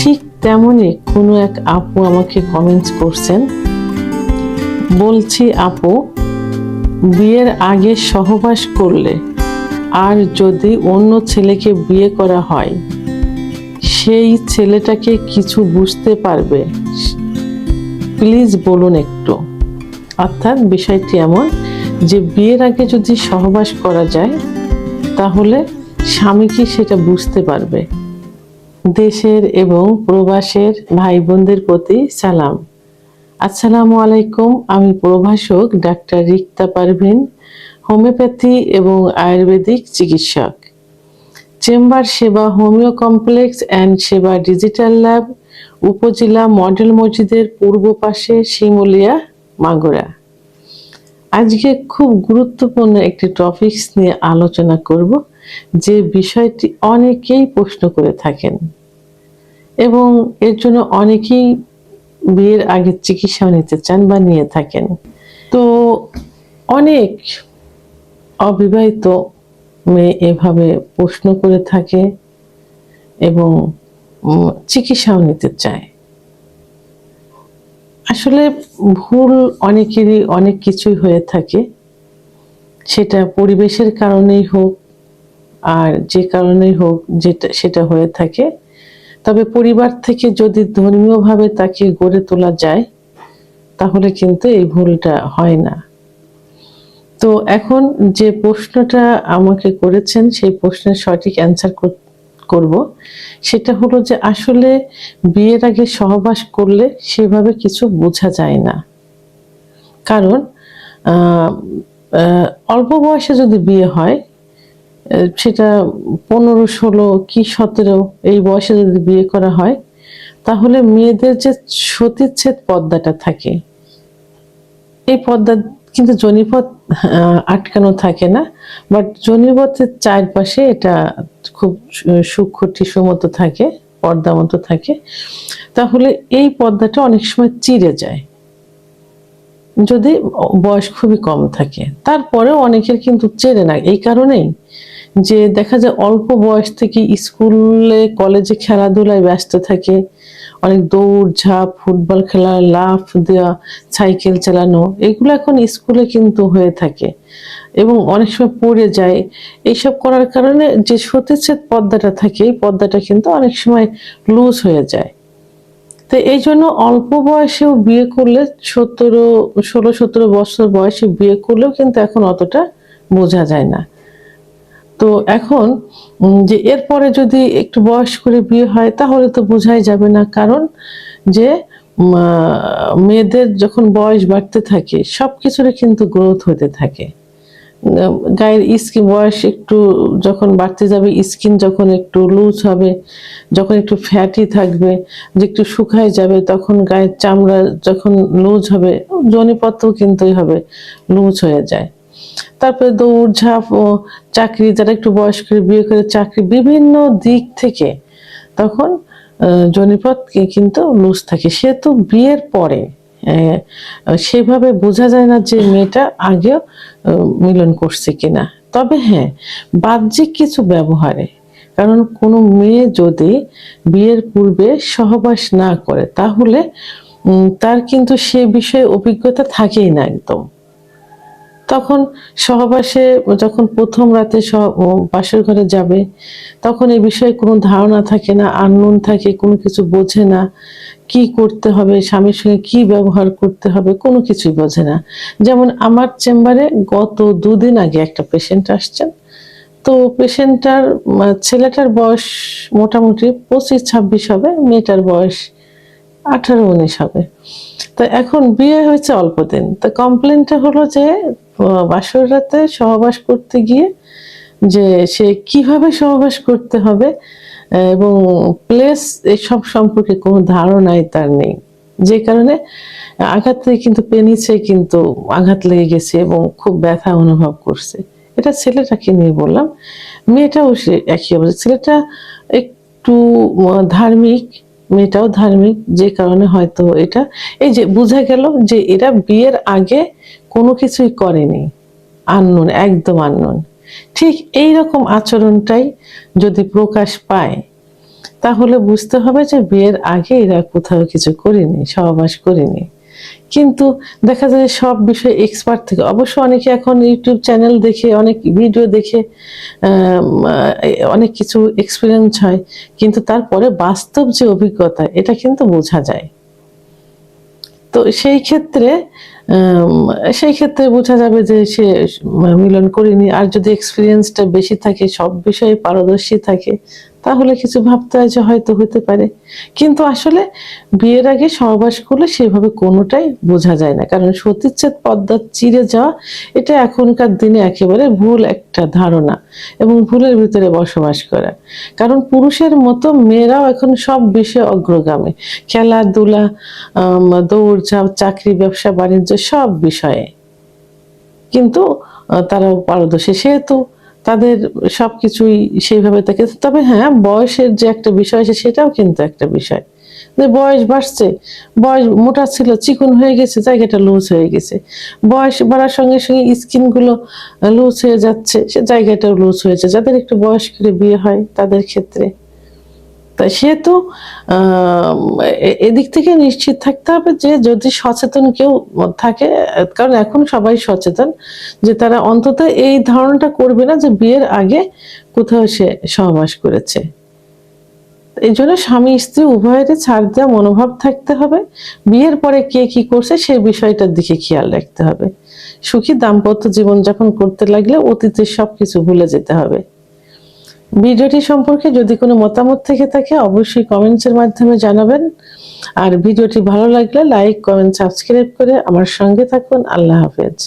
ঠিক তেমনই কোনো এক আপু আমাকে কমেন্টস করছেন, বলছি আপু, বিয়ের আগে সহবাস করলে আর যদি অন্য ছেলেকে বিয়ে করা হয় সেই ছেলেটাকে কিছু বুঝতে পারবে? প্লিজ বলুন একটু। অর্থাৎ বিষয়টি এমন যে বিয়ের আগে যদি সহবাস করা যায় তাহলে স্বামী কি সেটা বুঝতে পারবে? দেশের এবং প্রবাসের ভাই বোনদের প্রতি সালাম। আসসালামু আলাইকুম। আমি প্রভাষক ডাক্তার রিক্তা পারভিন, হোমিওপ্যাথি এবং আয়ুর্বেদিক চিকিৎসক। চেম্বার সেবা হোমিও কমপ্লেক্স অ্যান্ড সেবা ডিজিটাল ল্যাব, উপজেলা মডেল মসজিদের পূর্ব পাশে, শিমুলিয়া, মাগুরা। আজকে খুব গুরুত্বপূর্ণ একটি টপিকস নিয়ে আলোচনা করব, যে বিষয়টি অনেকেই প্রশ্ন করে থাকেন এবং এর জন্য অনেকেই বিয়ের আগে চিকিৎসা নিতে চান বা নিয়ে থাকেন। তো অনেক অবিবাহিত মেয়ে এভাবে প্রশ্ন করে থাকে এবং চিকিৎসাও নিতে চায়। আসলে ভুল অনেকেরই অনেক কিছুই হয়ে থাকে, সেটা পরিবেশের কারণেই হোক আর যে কারণেই হোক, সেটা হয়ে থাকে। তবে পরিবার থেকে যদি ধর্মীয়ভাবে তাকে গড়ে তোলা যায় তাহলে কিন্তু এই ভুলটা হয় না। তো এখন যে প্রশ্নটা আমাকে করেছেন সেই প্রশ্নের সঠিক অ্যান্সার করব। সেটা হলো যে আসলে বিয়ের আগে সহবাস করলে সেভাবে কিছু বোঝা যায় না। কারণ অল্প বয়সে যদি বিয়ে হয়, সেটা 15, 16 কি 17 এই বয়সে যদি বিয়ে করা হয়, তাহলে মেয়েদের যে সতীচ্ছেদ পর্দাটা থাকে, এই পর্দা কিন্তু যোনিপথ আটকানো থাকে না, বাট যোনিপথের চারপাশে এটা খুব সূক্ষ্ম টিস্যু মতো থাকে, পর্দা মতো থাকে। তাহলে এই পর্দাটা অনেক সময় চিড়ে যায় যদি বয়স খুবই কম থাকে। তারপরেও অনেকের কিন্তু চেনে না, এই কারণেই যে দেখা যায় অল্প বয়স থেকে স্কুলে কলেজে খেলাধুলায় ব্যস্ত থাকে, অনেক দৌড় ঝাঁপ, ফুটবল খেলা, লাফ দেওয়া, সাইকেল চালানো, এগুলো এখন স্কুলে কিন্তু হয়ে থাকে এবং অনেক সময় পড়ে যায়। এইসব করার কারণে যে সতীচ্ছেদ পর্দাটা থাকে, এই পর্দাটা কিন্তু অনেক সময় লুজ হয়ে যায়। তো এই জন্য অল্প বয়সেও বিয়ে করলে, 16-17 বছর বয়সে বিয়ে করলেও কিন্তু এখন অতটা বোঝা যায় না। তো এখন যে এরপরে যদি একটু বয়স করে বিয়ে হয় তাহলে তো বোঝাই যাবে না, কারণ যে মেয়েদের যখন বয়স বাড়তে থাকে সবকিছুরই কিন্তু গ্রোথ হতে থাকে। গায়ের স্কিন বয়স একটু যখন বাড়তে যাবে, স্কিন যখন একটু লুজ হবে, যখন একটু ফ্যাটি থাকবে, যে একটু শুকায় যাবে, তখন গায়ের চামড়া যখন লুজ হবে, যোনিপথও কিন্তু হবে লুজ হয়ে যায়। তারপরে দৌড়ঝাঁপ ও চাকরি, যারা একটু বয়স করে বিয়ে করে চাকরি, বিভিন্ন দিক থেকে তখন যোনিপথ কিন্তু লুজ থাকে। সে তো বিয়ের পরে সেভাবে বোঝা যায় না যে মেয়েটা আগেও মিলন করছে কিনা। তবে হ্যাঁ, বাহ্যিক কিছু ব্যবহারে, কারণ কোনো মেয়ে যদি বিয়ের পূর্বে সহবাস না করে তাহলে তার কিন্তু সে বিষয়ে অভিজ্ঞতা থাকেই না একদম। তখন সহবাসে যখন প্রথম রাতে বাসর ঘরে যাবে, তখন এই বিষয়ে কোনো ধারণা থাকে না, আননোন থাকে, কোনো কিছু বোঝে না, কি করতে হবে, স্বামীর সঙ্গে কি ব্যবহার করতে হবে, কোনো কিছুই বোঝে না। যেমন আমার চেম্বারে গত 2 দিন আগে একটা পেশেন্ট আসছেন। তো পেশেন্টটার ছেলেটার বয়স মোটামুটি 25-26 হবে, মেয়েটার বয়স 18-19 হবে। তো এখন বিয়ে হয়েছে অল্প দিন। তো কমপ্লেনটা হলো যে বাসর রাতে সহবাস করতে গিয়ে যে সে কিভাবে সহবাস করতে হবে এবং প্লেস এসব সম্পর্কে কোনো ধারণাই তার নেই, যে কারণে আঘাত থেকে কিন্তু পেনিসে কিন্তু আঘাত লেগে গেছে এবং খুব ব্যথা অনুভব করছে। এটা ছেলেটাকে নিয়ে বললাম। মেয়েটাও সে একই অবস্থা। ছেলেটা একটু ধার্মিক, মেয়েটাও ধার্মিক, যে কারণে হয়তো এটা এই যে বোঝা গেল যে এরা বিয়ের আগে কোনো কিছুই করেনি, আননোন, একদম আননোন। ঠিক এই রকম আচরণটাই যদি প্রকাশ পায় তাহলে বুঝতে হবে যে বিয়ের আগে এরা কোথাও কিছু করেনি, সহবাস করেনি। কিন্তু দেখা যায় সব বিষয়ে এক্সপার্ট থেকে, অবশ্য অনেকে এখন ইউটিউব চ্যানেল দেখে, অনেক ভিডিও দেখে অনেক কিছু এক্সপিরিয়েন্স হয়, কিন্তু তারপরে বাস্তব যে অভিজ্ঞতা এটা কিন্তু বোঝা যায়। তো সেই ক্ষেত্রে বোঝা যাবে যে সে মিলন করেনি। আর যদি এক্সপিরিয়েন্সটা বেশি থাকে, সব বিষয়ে পারদর্শী থাকে, তাহলে কিছু ভাবতে হয় যে হয়তো হতে পারে। কিন্তু আসলে বিয়ের আগে সহবাস করলে সেভাবে কোনোটাই বোঝা যায় না, কারণ সতীচ্ছেদ পর্দা চিরে যাওয়া এটা এখনকার দিনে একেবারে ভুল একটা ধারণা এবং ভুলের ভিতরে বসবাস করা। কারণ পুরুষের মতো মেয়েরাও এখন সব বিষয়ে অগ্রগামী, খেলাধুলা, দৌড়ঝাঁপ, চাকরি, ব্যবসা বাণিজ্য সব বিষয়ে কিন্তু তারাও পারদর্শী, সেহেতু তাদের সবকিছুই সেইভাবে থাকে। তবে হ্যাঁ, বয়সের যে একটা বিষয় আছে সেটাও কিন্তু একটা বিষয়, যে বয়স বাড়ছে, বয়স মোটা ছিল চিকন হয়ে গেছে, জায়গাটা লুজ হয়ে গেছে, বয়স বাড়ার সঙ্গে সঙ্গে স্কিন গুলো লুজ হয়ে যাচ্ছে, সে জায়গাটাও লুজ হয়েছে। যাদের একটু বয়স করে বিয়ে হয় তাদের ক্ষেত্রে, তাই সেহেতু এদিক থেকে নিশ্চিত থাকতে হবে যে যদি সচেতন কেউ থাকে, কারণ এখন সবাই সচেতন, যে তারা অন্তত এই ধারণাটা করবে না যে বিয়ের আগে কোথাও সে সহবাস করেছে। এই জন্য স্বামী স্ত্রী উভয়েরই ছাড় দেওয়া মনোভাব থাকতে হবে। বিয়ের পরে কে কি করছে সেই বিষয়টার দিকে খেয়াল রাখতে হবে। সুখী দাম্পত্য জীবনযাপন করতে লাগলে অতীতের সবকিছু ভুলে যেতে হবে। ভিডিওটি সম্পর্কে যদি কোনো মতামত থেকে থাকে অবশ্যই কমেন্টসের মাধ্যমে জানাবেন। আর ভিডিওটি ভালো লাগলে লাইক, কমেন্ট, সাবস্ক্রাইব করে আমার সঙ্গে থাকুন। আল্লাহ হাফেজ।